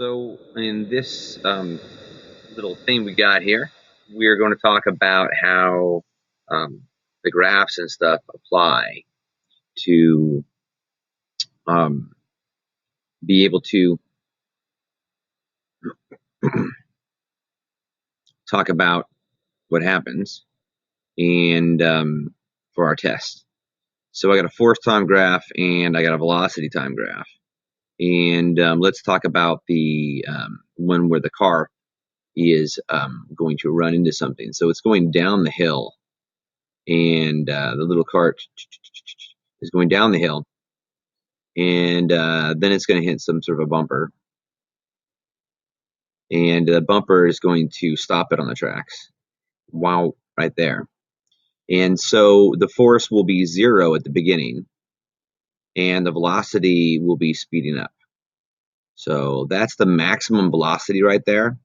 So in this little thing we got here, we're going to talk about how the graphs and stuff apply to um, be able to talk about what happens and for our test. So I got a force time graph and I got a velocity time graph. And let's talk about the one where the car is going to run into something. So it's going down the hill, and the little cart is going down the hill, and then it's going to hit some sort of a bumper, and the bumper is going to stop it on the tracks. Wow, right there. And so the force will be 0 at the beginning, and the velocity will be speeding up. So that's the maximum velocity right there.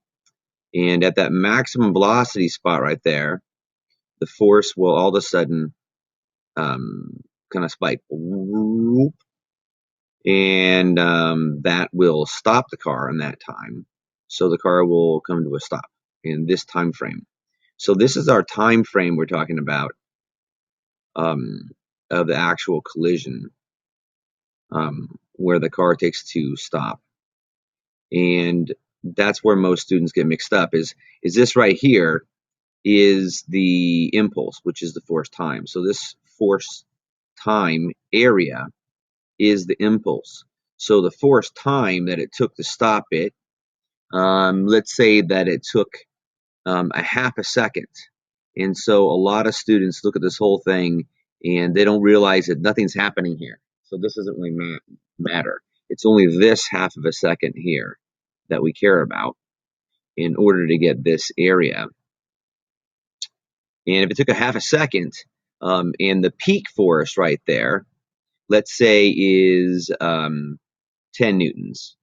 And at that maximum velocity spot right there, the force will all of a sudden kind of spike. And that will stop the car in that time. So the car will come to a stop in this time frame. So this is our time frame we're talking about of the actual collision where the car takes to stop. And that's where most students get mixed up is this right here is the impulse, which is the force time. So this force time area is the impulse. So the force time that it took to stop it, let's say that it took a half a second. And so a lot of students look at this whole thing and they don't realize that nothing's happening here. So this doesn't really matter. It's only this half of a second here that we care about in order to get this area. And if it took a half a second, and the peak force right there, let's say is 10 newtons,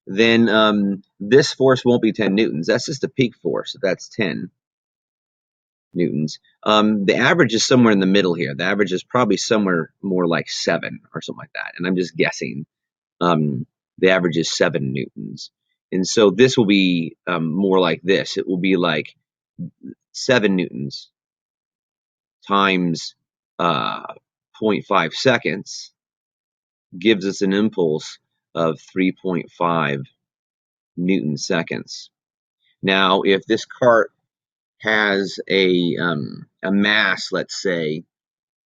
then this force won't be 10 newtons. That's just the peak force. That's 10 newtons. The average is somewhere in the middle here. The average is probably somewhere more like 7 or something like that. And I'm just guessing. The average is 7 newtons. And so this will be more like this. It will be like 7 newtons times 0.5 seconds gives us an impulse of 3.5 Newton seconds. Now, if this cart has a mass, let's say,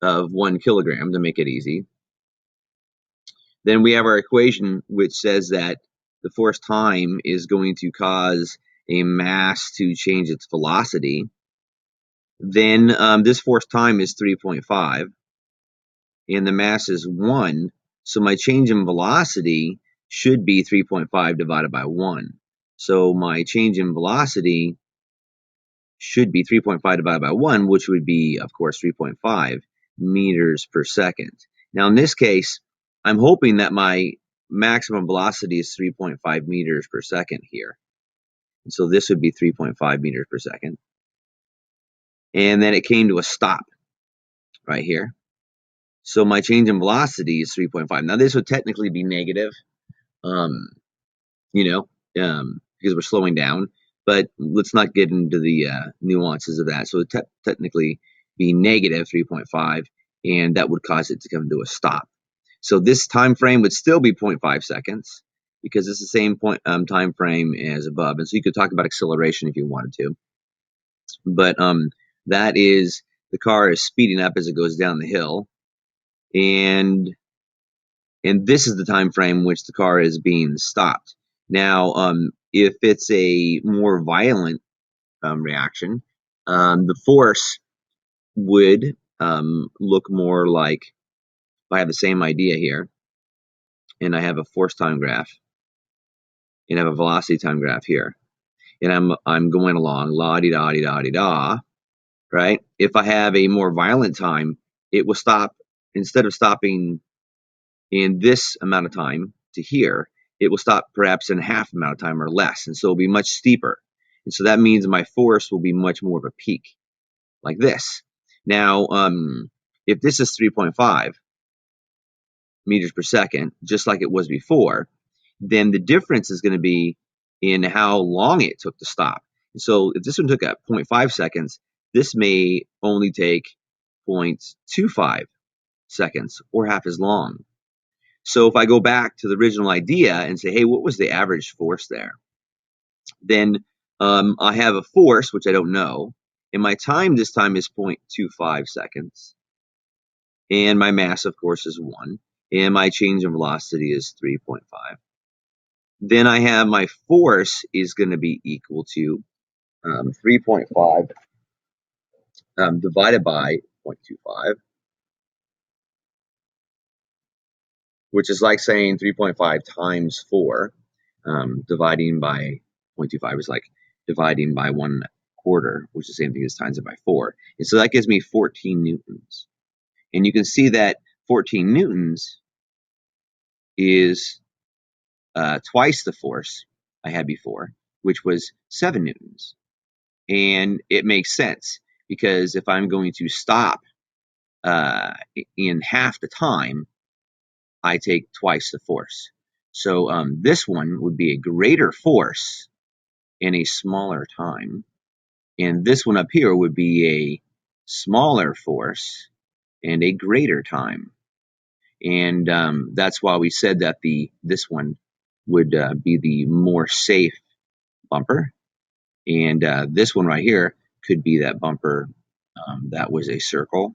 of 1 kilogram, to make it easy, then we have our equation which says that the force time is going to cause a mass to change its velocity. Then this force time is 3.5, and the mass is 1. So my change in velocity should be 3.5 divided by 1. So my change in velocity should be 3.5 divided by 1, which would be, of course, 3.5 meters per second. Now, in this case, I'm hoping that my maximum velocity is 3.5 meters per second here. And so this would be 3.5 meters per second. And then it came to a stop right here. So my change in velocity is 3.5. Now, this would technically be negative, because we're slowing down. But let's not get into the nuances of that. So it technically be negative 3.5, and that would cause it to come to a stop. So this time frame would still be 0.5 seconds because it's the same time frame as above. And so you could talk about acceleration if you wanted to. But that is the car is speeding up as it goes down the hill, and this is the time frame which the car is being stopped. Now, if it's a more violent reaction, the force would look more like, if I have the same idea here, and I have a force time graph, and I have a velocity time graph here, and I'm going along, la-di-da-di-da-di-da, right? If I have a more violent time, it will stop, instead of stopping in this amount of time to here, it will stop perhaps in half amount of time or less, and so it'll be much steeper. And so that means my force will be much more of a peak, like this. Now, if this is 3.5 meters per second, just like it was before, then the difference is going to be in how long it took to stop. So if this one took at 0.5 seconds, this may only take 0.25 seconds or half as long. So if I go back to the original idea and say, hey, what was the average force there? Then I have a force, which I don't know, and my time this time is 0.25 seconds. And my mass, of course, is 1. And my change in velocity is 3.5. Then I have my force is going to be equal to 3.5 divided by 0.25, which is like saying 3.5 times 4. Dividing by 0.25 is like dividing by 1/4, which is the same thing as times it by 4. And so that gives me 14 newtons. And you can see that 14 newtons is twice the force I had before, which was 7 newtons. And it makes sense because if I'm going to stop in half the time, I take twice the force. So this one would be a greater force in a smaller time. And this one up here would be a smaller force and a greater time. And that's why we said that this one would be the more safe bumper. And this one right here could be that bumper that was a circle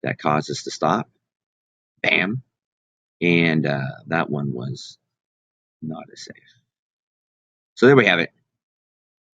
that caused us to stop. Bam. And that one was not as safe. So there we have it.